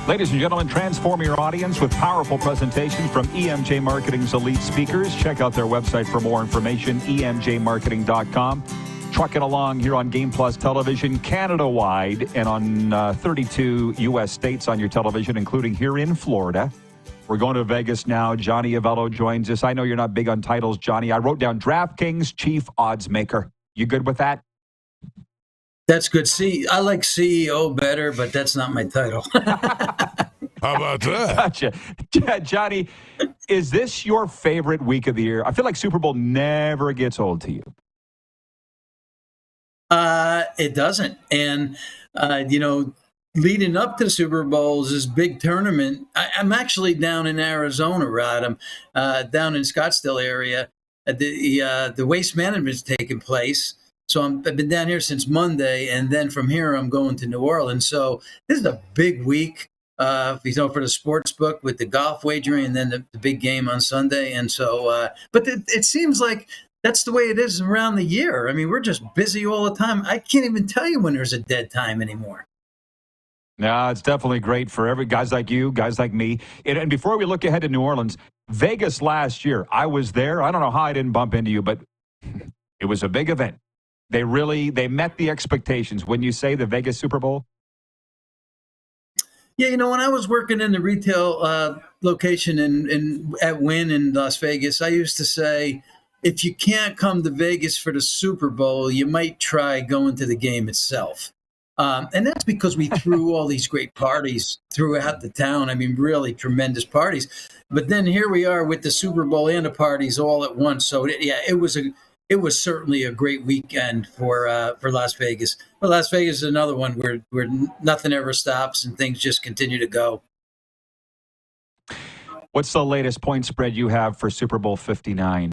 Ladies and gentlemen, transform your audience with powerful presentations from EMJ Marketing's elite speakers. Check out their website for more information, emjmarketing.com. Trucking along here on Game Plus Television, Canada-wide, and on 32 U.S. states on your television, including here in Florida. We're going to Vegas now. Johnny Avello joins us. I know you're not big on titles, Johnny. I wrote down DraftKings Chief Odds Maker. You good with that? That's good. See, I like CEO better, but that's not my title. How about that? Gotcha. Johnny, is this your favorite week of the year? I feel like Super Bowl never gets old to you. It doesn't. And, leading up to the Super Bowls, this big tournament, I'm actually down in Arizona, Rod. I'm down in Scottsdale area. The Waste Management is taking place. So I've been down here since Monday, and then from here I'm going to New Orleans. So this is a big week, for the sports book with the golf wagering, and then the big game on Sunday. And so, but it seems like that's the way it is around the year. I mean, we're just busy all the time. I can't even tell you when there's a dead time anymore. No, it's definitely great for guys like you, guys like me. And before we look ahead to New Orleans, Vegas last year, I was there. I don't know how I didn't bump into you, but it was a big event. They met the expectations. When you say the Vegas Super Bowl? Yeah, when I was working in the retail location at Wynn in Las Vegas, I used to say, if you can't come to Vegas for the Super Bowl, you might try going to the game itself. And that's because we threw all these great parties throughout the town. I mean, really tremendous parties. But then here we are with the Super Bowl and the parties all at once. So, it was certainly a great weekend for Las Vegas. But Las Vegas is another one where nothing ever stops and things just continue to go. What's the latest point spread you have for Super Bowl 59?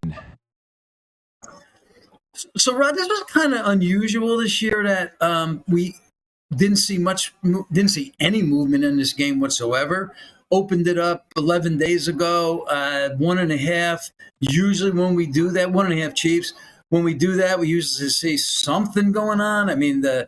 So, Rod, this was kind of unusual this year that we didn't see any movement in this game whatsoever. Opened it up 11 days ago, 1.5. Usually when we do that, 1.5 Chiefs. When we do that, we usually see something going on. I mean, the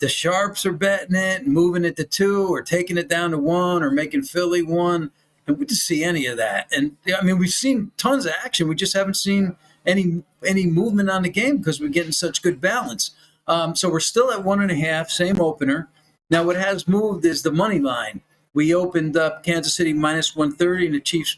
sharps are betting it, moving it to 2, or taking it down to 1, or making Philly 1. And we didn't see any of that. And I mean, we've seen tons of action. We just haven't seen any movement on the game because we're getting such good balance. So we're still at 1.5, same opener. Now, what has moved is the money line. We opened up Kansas City minus 130 and the Chiefs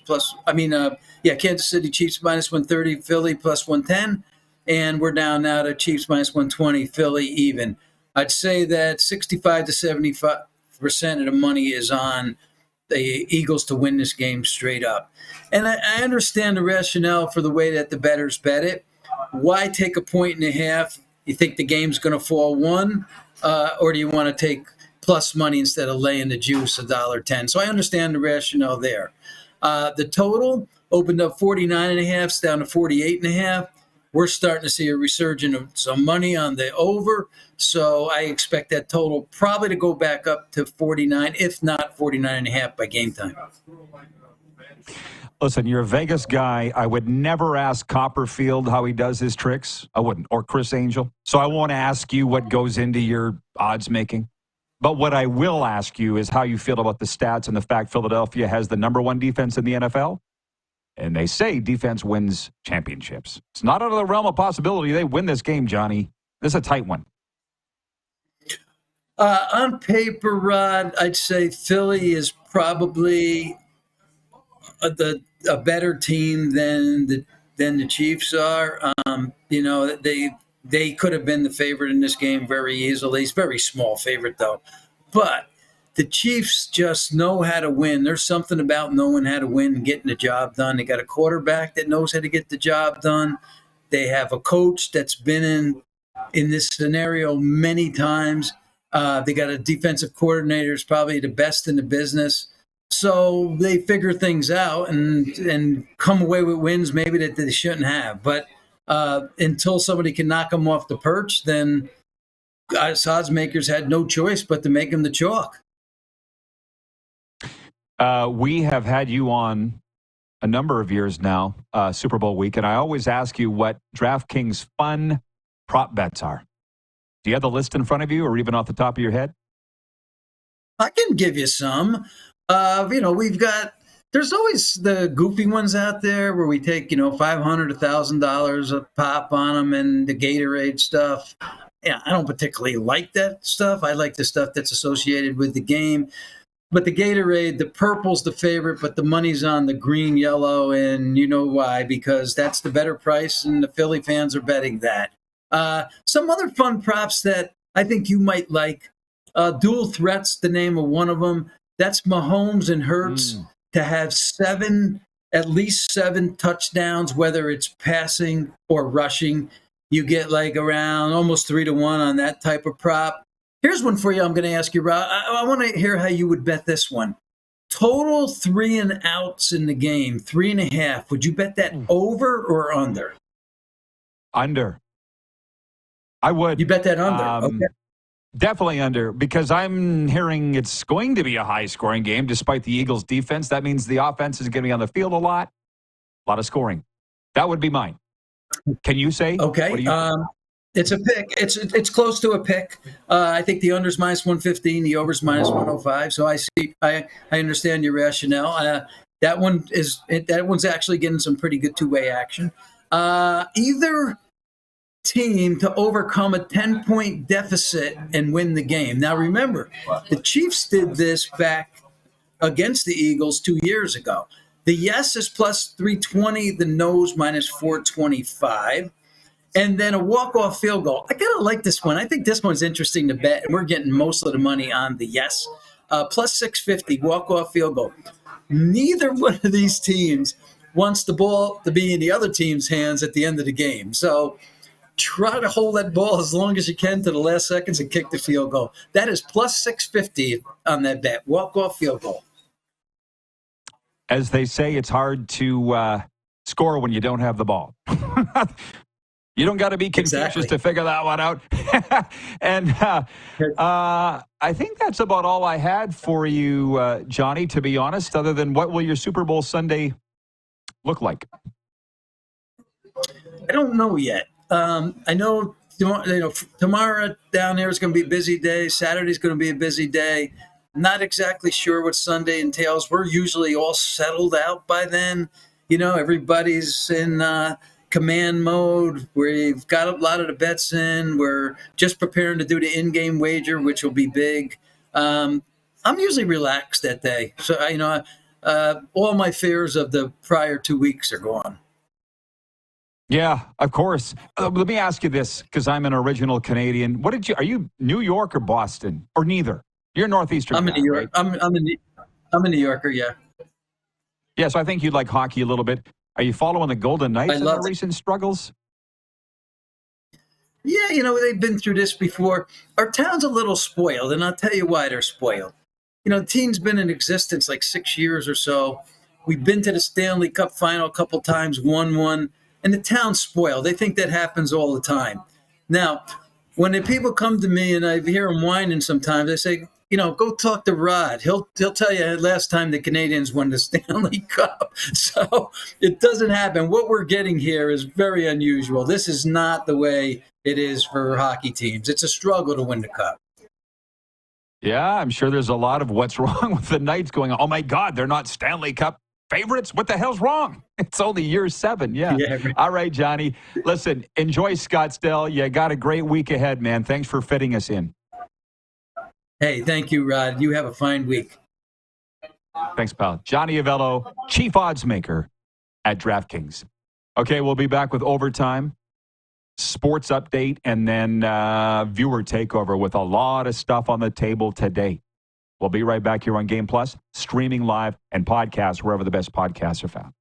Kansas City Chiefs minus 130, Philly plus 110. And we're down now to Chiefs minus 120, Philly even. I'd say that 65 to 75% of the money is on the Eagles to win this game straight up. And I understand the rationale for the way that the bettors bet it. Why take a 1.5? You think the game's going to fall 1? Or do you want to take plus money instead of laying the juice $1.10? So I understand the rationale there. The total opened up 49.5, down to 48.5. We're starting to see a resurgence of some money on the over. So I expect that total probably to go back up to 49, if not 49.5 by game time. Listen, you're a Vegas guy. I would never ask Copperfield how he does his tricks. I wouldn't. Or Chris Angel. So I won't ask you what goes into your odds making. But what I will ask you is how you feel about the stats and the fact Philadelphia has the number 1 defense in the NFL. And they say defense wins championships. It's not out of the realm of possibility they win this game, Johnny. This is a tight one. On paper, Rod, I'd say Philly is probably a better team than the Chiefs are. They could have been the favorite in this game very easily. It's a very small favorite, though. But the Chiefs just know how to win. There's something about knowing how to win and getting the job done. They got a quarterback that knows how to get the job done. They have a coach that's been in this scenario many times. They got a defensive coordinator who's probably the best in the business. So they figure things out and come away with wins maybe that they shouldn't have. But until somebody can knock them off the perch, then odds makers had no choice but to make them the chalk. We have had you on a number of years now, Super Bowl week, and I always ask you what DraftKings fun prop bets are. Do you have the list in front of you or even off the top of your head? I can give you some. We've got. There's always the goofy ones out there where we take, $500, $1,000 a pop on them, and the Gatorade stuff. Yeah, I don't particularly like that stuff. I like the stuff that's associated with the game. But the Gatorade, the purple's the favorite, but the money's on the green, yellow, and you know why? Because that's the better price, and the Philly fans are betting that. Some other fun props that I think you might like. Dual threats, the name of one of them. That's Mahomes and Hurts to have at least seven touchdowns, whether it's passing or rushing. You get like around almost 3-1 on that type of prop. Here's one for you. I'm going to ask you, Rob. I want to hear how you would bet this one. Total 3 and outs in the game, 3.5. Would you bet that over or under? Under. I would. You bet that under? Okay. Definitely under, because I'm hearing it's going to be a high-scoring game despite the Eagles' defense. That means the offense is going to be on the field a lot of scoring. That would be mine. Can you say? Okay. What do you it's a pick. It's close to a pick. I think the under's minus 115, the over's minus 105. So I understand your rationale. That one's actually getting some pretty good two-way action. Either team to overcome a 10-point deficit and win the game. Now remember, the Chiefs did this back against the Eagles 2 years ago. The yes is plus 320, the no's minus 425, and then a walk-off field goal. I kind of like this one. I think this one's interesting to bet, and we're getting most of the money on the yes. Plus 650, walk-off field goal. Neither one of these teams wants the ball to be in the other team's hands at the end of the game. So try to hold that ball as long as you can to the last seconds and kick the field goal. That is plus 650 on that bet. Walk-off field goal. As they say, it's hard to score when you don't have the ball. You don't got to be Confucius to figure that one out. And I think that's about all I had for you, Johnny, to be honest, other than what will your Super Bowl Sunday look like? I don't know yet. I know tomorrow down there is going to be a busy day. Saturday's going to be a busy day. Not exactly sure what Sunday entails. We're usually all settled out by then. Everybody's in command mode. We've got a lot of the bets in. We're just preparing to do the in-game wager, which will be big. I'm usually relaxed that day. So, all my fears of the prior 2 weeks are gone. Yeah, of course. Let me ask you this, because I'm an original Canadian. Are you New York or Boston, or neither? You're Northeastern. I'm in New York. Right? I'm a New Yorker. Yeah. Yeah, so I think you'd like hockey a little bit. Are you following the Golden Knights in their recent struggles? Yeah, they've been through this before. Our town's a little spoiled, and I'll tell you why they're spoiled. The team's been in existence like 6 years or so. We've been to the Stanley Cup final a couple times, won one. And the town's spoiled. They think that happens all the time. Now, when the people come to me and I hear them whining sometimes, I say, go talk to Rod. He'll tell you last time the Canadians won the Stanley Cup. So it doesn't happen. What we're getting here is very unusual. This is not the way it is for hockey teams. It's a struggle to win the Cup. Yeah, I'm sure there's a lot of what's wrong with the Knights going, oh, my God, they're not Stanley Cup favorites? What the hell's wrong? It's only year 7. Yeah. All right, Johnny. Listen, enjoy Scottsdale. You got a great week ahead, man. Thanks for fitting us in. Hey, thank you, Rod. You have a fine week. Thanks, pal. Johnny Avello, chief odds maker at DraftKings. Okay, we'll be back with overtime, sports update, and then viewer takeover with a lot of stuff on the table today. We'll be right back here on Game Plus, streaming live and podcasts wherever the best podcasts are found.